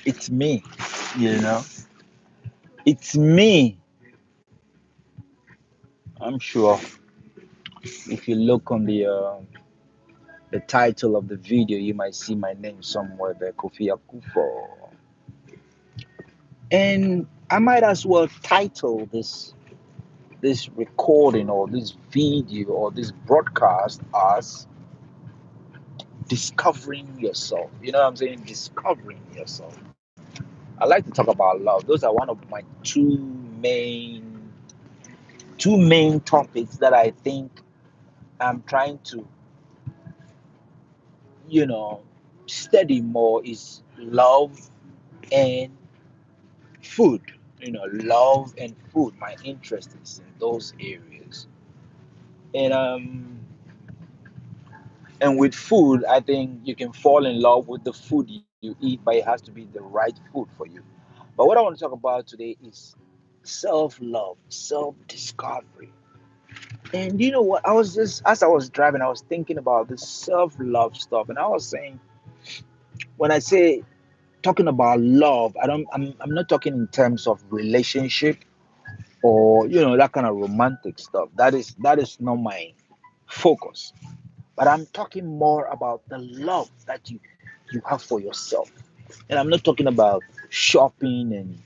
It's me, you know. It's me. I'm sure if you look on the title of the video, you might see my name somewhere there, Kofi Akufo. And I might as well title this recording or this video or this broadcast as discovering yourself. You know what I'm saying? Discovering yourself. I like to talk about love. Those are one of my main two main topics that I think I'm trying to, you know, study more is love and food. Love and food. My interest is in those areas. And with food, I think you can fall in love with the food you eat, but it has to be the right food for you. But what I want to talk about today is self-love, self-discovery. And you know what? I was just as I was driving, I was thinking about this self-love stuff, and I was saying, when I say talking about love, I'm not talking in terms of relationship or that kind of romantic stuff. That is not my focus. But I'm talking more about the love that you have for yourself. And I'm not talking about shopping and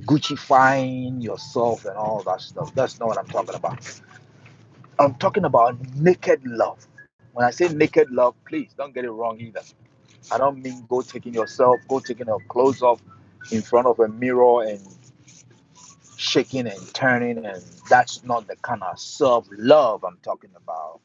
Gucci-fying yourself and all that stuff. That's not what I'm talking about. I'm talking about naked love. When I say naked love, please don't get it wrong either. I don't mean go taking your clothes off in front of a mirror and shaking and turning, and that's not the kind of self love I'm talking about.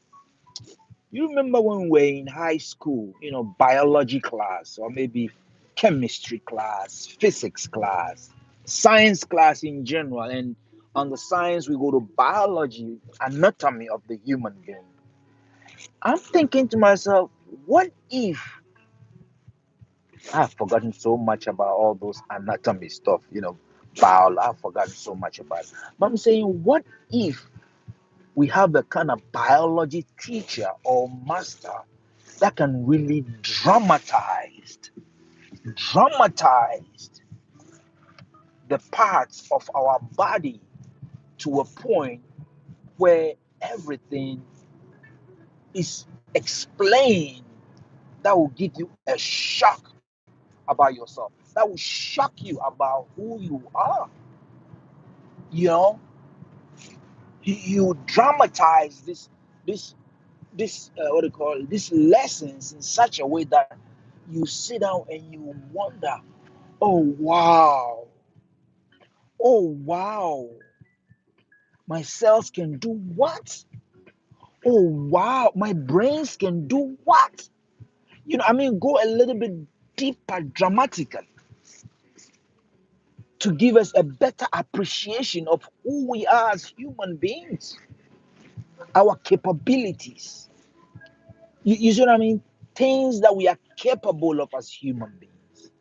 You remember when we were in high school, biology class, or maybe chemistry class, physics class, science class in general, and on the science we go to biology, anatomy of the human being. I'm thinking to myself, what if I've forgotten so much about all those anatomy stuff, I've forgotten so much about it. But I'm saying, what if we have a kind of biology teacher or master that can really dramatize the parts of our body to a point where everything is explained, that will give you a shock about yourself. That will shock you about who you are. You know, you dramatize this what do you call it, these lessons in such a way that you sit down and you wonder, oh wow, oh wow, my cells can do what? Oh wow, my brains can do what? I mean, go a little bit deeper dramatically to give us a better appreciation of who we are as human beings, our capabilities. You see what I mean? Things that we are capable of as human beings.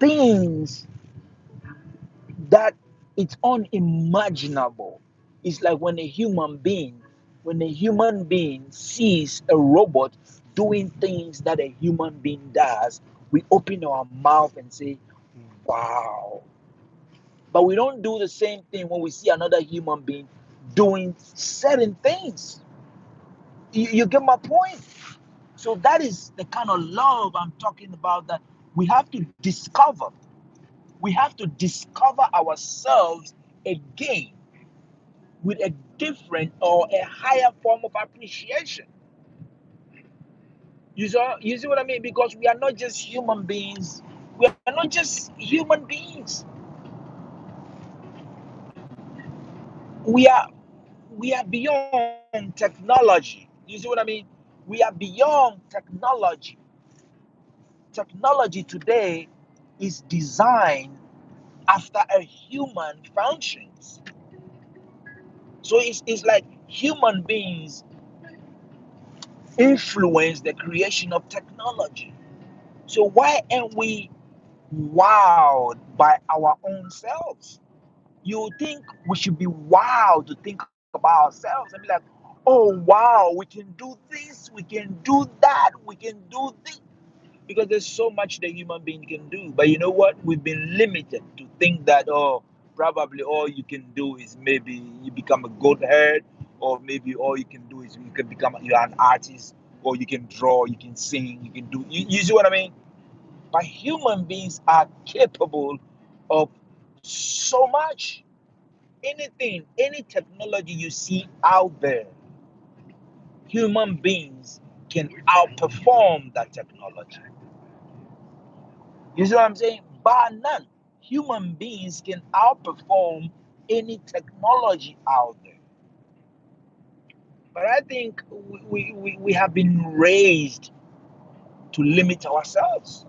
Things that it's unimaginable. It's like when a human being sees a robot doing things that a human being does, we open our mouth and say, wow. But we don't do the same thing when we see another human being doing certain things. You get my point? So that is the kind of love I'm talking about, that we have to discover. We have to discover ourselves again with a different or a higher form of appreciation. You see what I mean? Because we are not just human beings. We are not just human beings. We are we are beyond technology. You see what I mean? We are beyond technology. Technology today is designed after a human functions. So it's like human beings influence the creation of technology. So why aren't we wowed by our own selves? You think we should be wowed to think about ourselves and be like, oh wow, we can do this, we can do that, we can do this. because there's so much the human being can do. But you know what? We've been limited to think that, oh, probably all you can do is maybe you become a goat herd, or maybe all you can do is you can become you're an artist, or you can draw, you can sing, you can do. You see what I mean? But human beings are capable of so much. Anything, any technology you see out there, human beings can outperform that technology. You see what I'm saying? Bar none. Human beings can outperform any technology out there. But I think we have been raised to limit ourselves.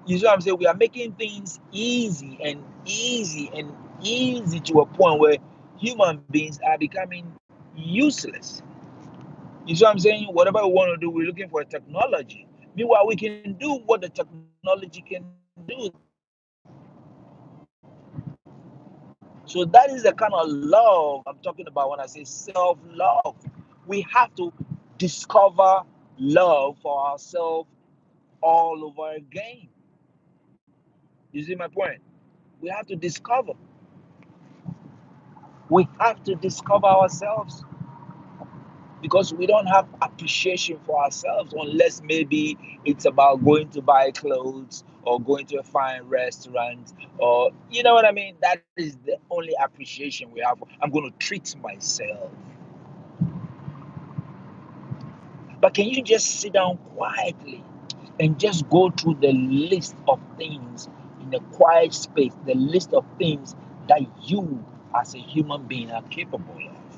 You see what I'm saying? We are making things easy and easy and easy to a point where human beings are becoming useless. You see what I'm saying? Whatever we want to do, we're looking for a technology. Meanwhile, we can do what the technology can do. So that is the kind of love I'm talking about when I say self-love. We have to discover love for ourselves all over again. You see my point? We have to discover. We have to discover ourselves, because we don't have appreciation for ourselves unless maybe it's about going to buy clothes or going to a fine restaurant, or you know what I mean. That is the only appreciation we have. I'm going to treat myself. But can you just sit down quietly and just go through the list of things in a quiet space, the list of things that you as a human being are capable of,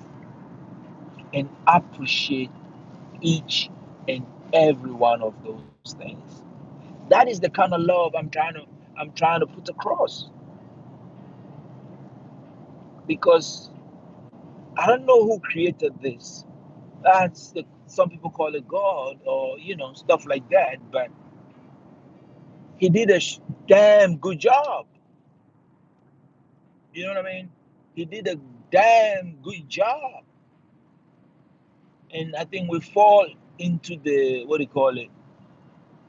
and appreciate each and every one of those things? That is the kind of love I'm trying to put across, because I don't know who created this. Some people call it God, or stuff like that, but he did a damn good job. You know what I mean? He did a damn good job. And I think we fall into the, what do you call it?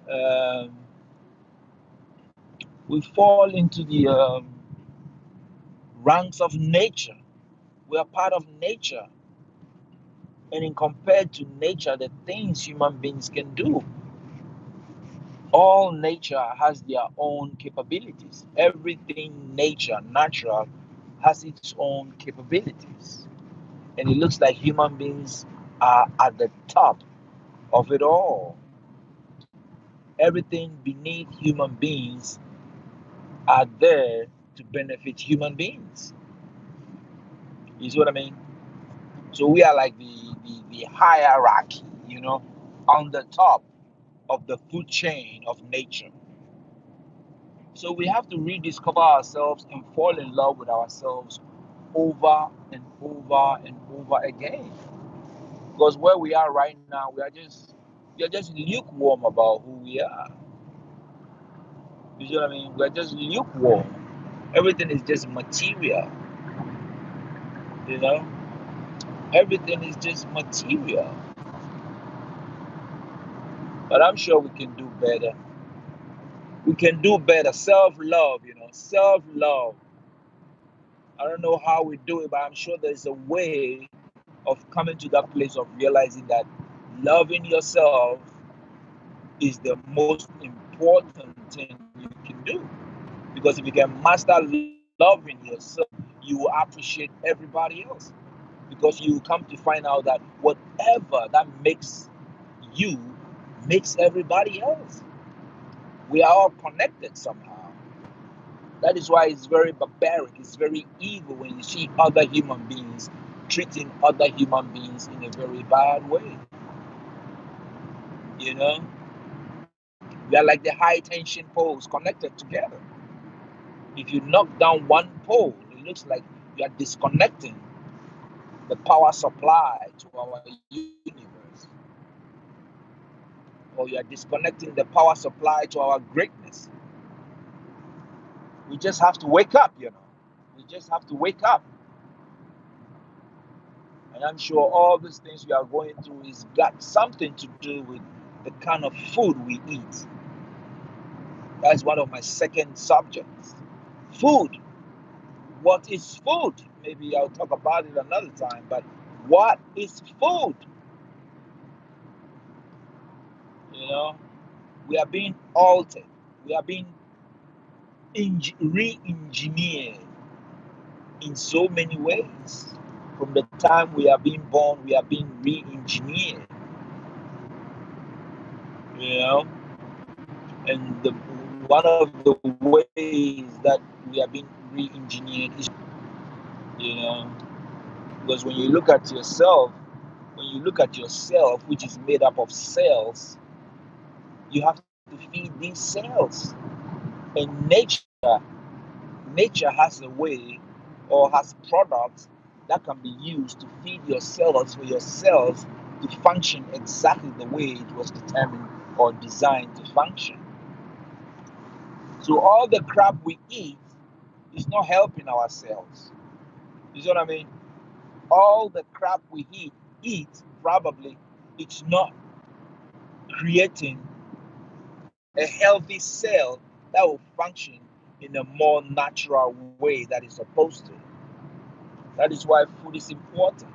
Um, we fall into the ranks of nature. We are part of nature. And in compared to nature, the things human beings can do, all nature has their own capabilities. Everything natural, has its own capabilities. And it looks like human beings are at the top of it all. Everything beneath human beings are there to benefit human beings. You see what I mean? So we are like the hierarchy, on the top of the food chain of nature. So we have to rediscover ourselves and fall in love with ourselves over and over and over again. Because where we are right now, we are just lukewarm about who we are. You see what I mean? We're just lukewarm. Everything is just material, you know? Everything is just material. But I'm sure we can do better. We can do better. Self-love, self-love. I don't know how we do it, but I'm sure there's a way of coming to that place of realizing that loving yourself is the most important thing you can do. Because if you can master loving yourself, you will appreciate everybody else. Because you come to find out that whatever that makes you makes everybody else. We are all connected somehow. That is why it's very barbaric, it's very evil when you see other human beings treating other human beings in a very bad way. You know, we are like the high tension poles connected together. If you knock down one pole, it looks like you are disconnecting the power supply to our universe, or you are disconnecting the power supply to our greatness. We just have to wake up. We just have to wake up. And I'm sure all these things we are going through is got something to do with the kind of food we eat. That's one of my second subjects. Food. What is food? Maybe I'll talk about it another time, but what is food? You know, we are being altered. We are being re-engineered in so many ways. From the time we are being born, we are being re-engineered. You know, and one of the ways that we are being re-engineered is, you know, because when you look at yourself, which is made up of cells, you have to feed these cells. And nature has a way or has products that can be used to feed your cells for your cells to function exactly the way it was determined or designed to function. So all the crap we eat is not helping our cells. You see what I mean? All the crap we eat probably it's not creating a healthy cell that will function in a more natural way that is supposed to. That is why food is important.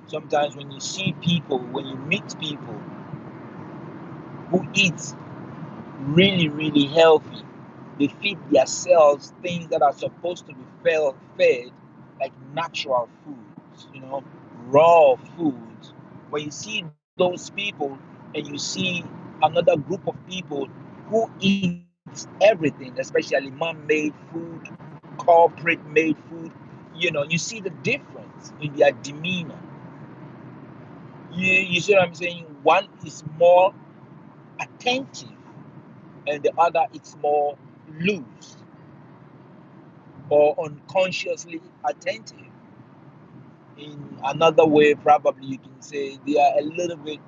Sometimes when you see people, when you meet people who eat really, really healthy, they feed their cells things that are supposed to be fed like natural foods, raw foods. When you see those people and you see another group of people who eat everything, especially man-made food, corporate-made food, you see the difference in their demeanor. You see what I'm saying? One is more attentive and the other is more loose or unconsciously attentive. In another way, probably you can say they are a little bit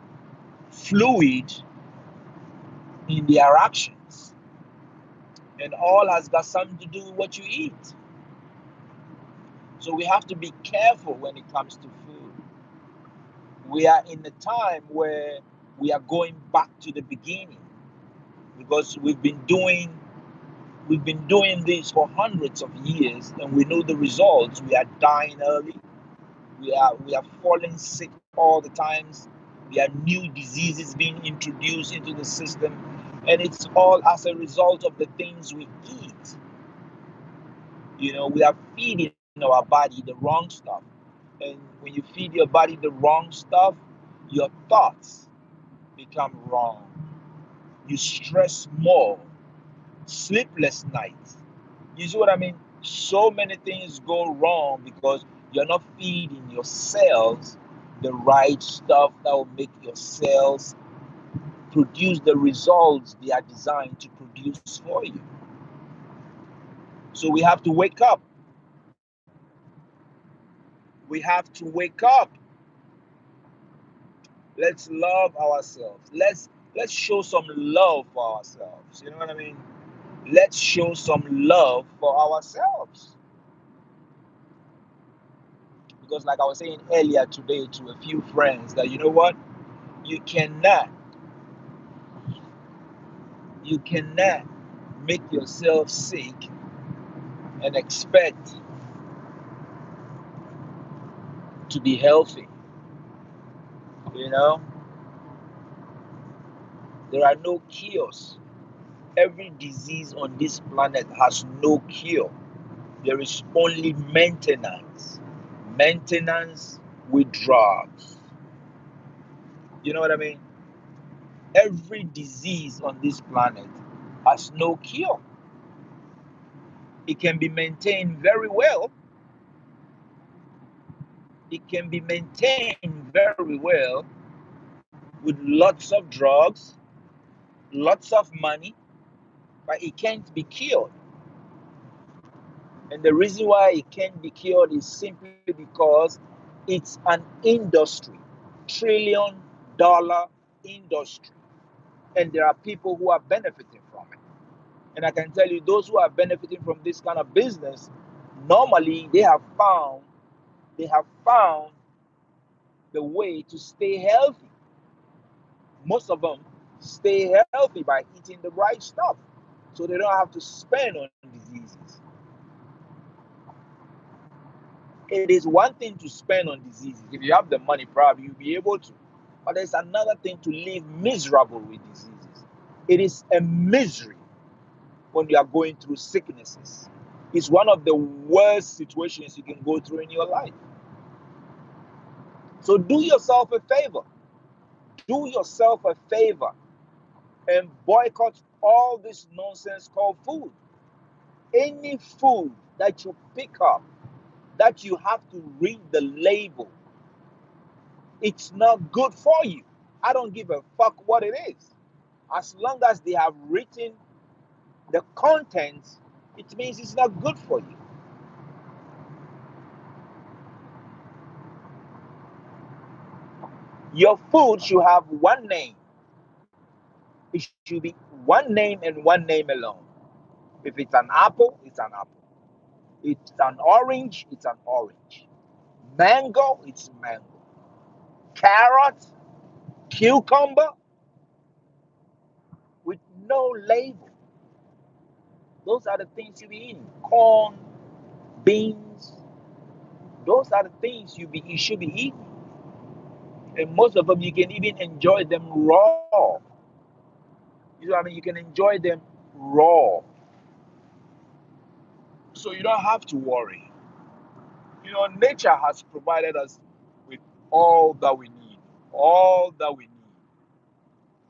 fluid in their actions. And all has got something to do with what you eat. So we have to be careful when it comes to food. We are in a time where we are going back to the beginning because we've been doing this for hundreds of years and we know the results. We are dying early. We are falling sick all the times. There are new diseases being introduced into the system, and it's all as a result of the things we eat. We are feeding our body the wrong stuff, and when you feed your body the wrong stuff, your thoughts become wrong. You stress more, sleepless nights. You see what I mean? So many things go wrong because you're not feeding your cells the right stuff that will make your cells produce the results they are designed to produce for you. So we have to wake up. We have to wake up. Let's love ourselves. Let's show some love for ourselves. You know what I mean? Let's show some love for ourselves. Because like I was saying earlier today to a few friends that you know what? You cannot make yourself sick and expect to be healthy. You know, there are no cures. Every disease on this planet has no cure. There is only maintenance. Maintenance with drugs. You know what I mean? Every disease on this planet has no cure. It can be maintained very well. It can be maintained very well with lots of drugs, lots of money, but it can't be cured. And the reason why it can't be cured is simply because it's an industry, $1 trillion industry. And there are people who are benefiting from it. And I can tell you, those who are benefiting from this kind of business, normally they have found the way to stay healthy. Most of them stay healthy by eating the right stuff, so they don't have to spend on diseases. It is one thing to spend on diseases. If you have the money, probably you'll be able to. But there's another thing to live miserable with diseases. It is a misery when you are going through sicknesses. It's one of the worst situations you can go through in your life. So do yourself a favor. Do yourself a favor and boycott all this nonsense called food. Any food that you pick up that you have to read the label, it's not good for you. I don't give a fuck what it is. As long as they have written the contents, it means it's not good for you. Your food should have one name. It should be one name and one name alone. If it's an apple, it's an apple. It's an orange, it's an orange. Mango, it's mango. Carrot, cucumber, with no label. Those are the things you be eating. Corn, beans. Those are the things you should be eating. And most of them you can even enjoy them raw. You know what I mean? You can enjoy them raw. So you don't have to worry. You know, nature has provided us with all that we need. All that we need.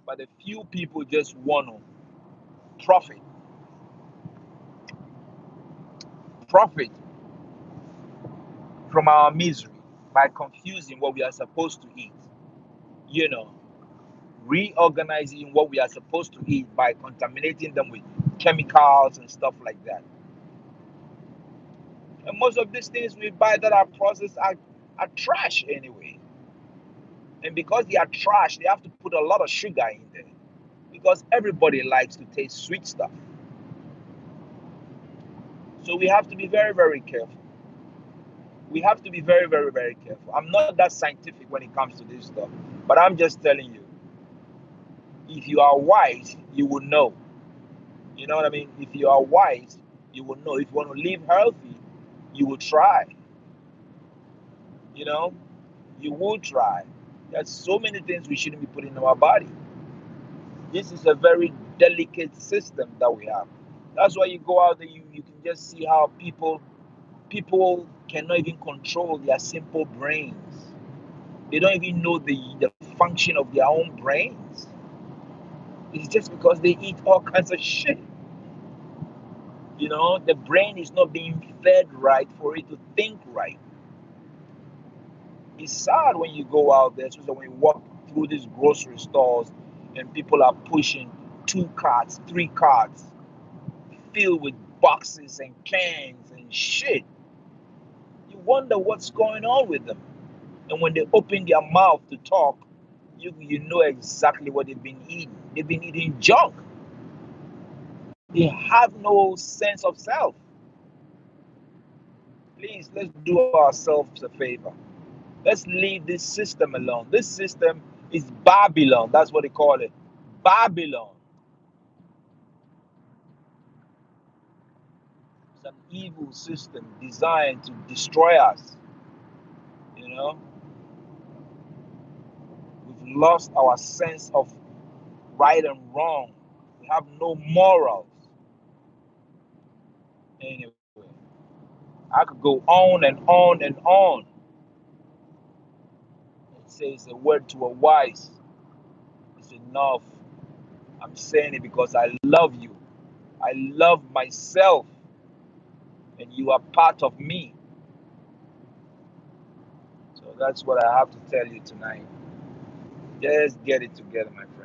But a few people just want to profit. Profit from our misery by confusing what we are supposed to eat. You know, reorganizing what we are supposed to eat by contaminating them with chemicals and stuff like that. And most of these things we buy that are processed are trash anyway. And because they are trash, they have to put a lot of sugar in there. Because everybody likes to taste sweet stuff. So we have to be very, very careful. We have to be very, very, very careful. I'm not that scientific when it comes to this stuff, but I'm just telling you, if you are wise, you will know. You know what I mean? If you are wise, you will know. If you want to live healthy, you will try. You know, you will try. There's so many things we shouldn't be putting in our body. This is a very delicate system that we have. That's why you go out there, you can just see how people cannot even control their simple brains. They don't even know the function of their own brains. It's just because they eat all kinds of shit. You know, the brain is not being fed right for it to think right. It's sad when you go out there, especially when you walk through these grocery stores and people are pushing 2 carts, 3 carts filled with boxes and cans and shit. You wonder what's going on with them. And when they open their mouth to talk, you know exactly what they've been eating. They've been eating junk. They have no sense of self. Please, let's do ourselves a favor. Let's leave this system alone. This system is Babylon. That's what they call it. Babylon. It's an evil system designed to destroy us. You know, we've lost our sense of right and wrong. We have no morals. Anyway, I could go on and on and on. It says a word to a wise is enough. I'm saying it because I love you. I love myself, and you are part of me. So that's what I have to tell you tonight. Just get it together, my friend.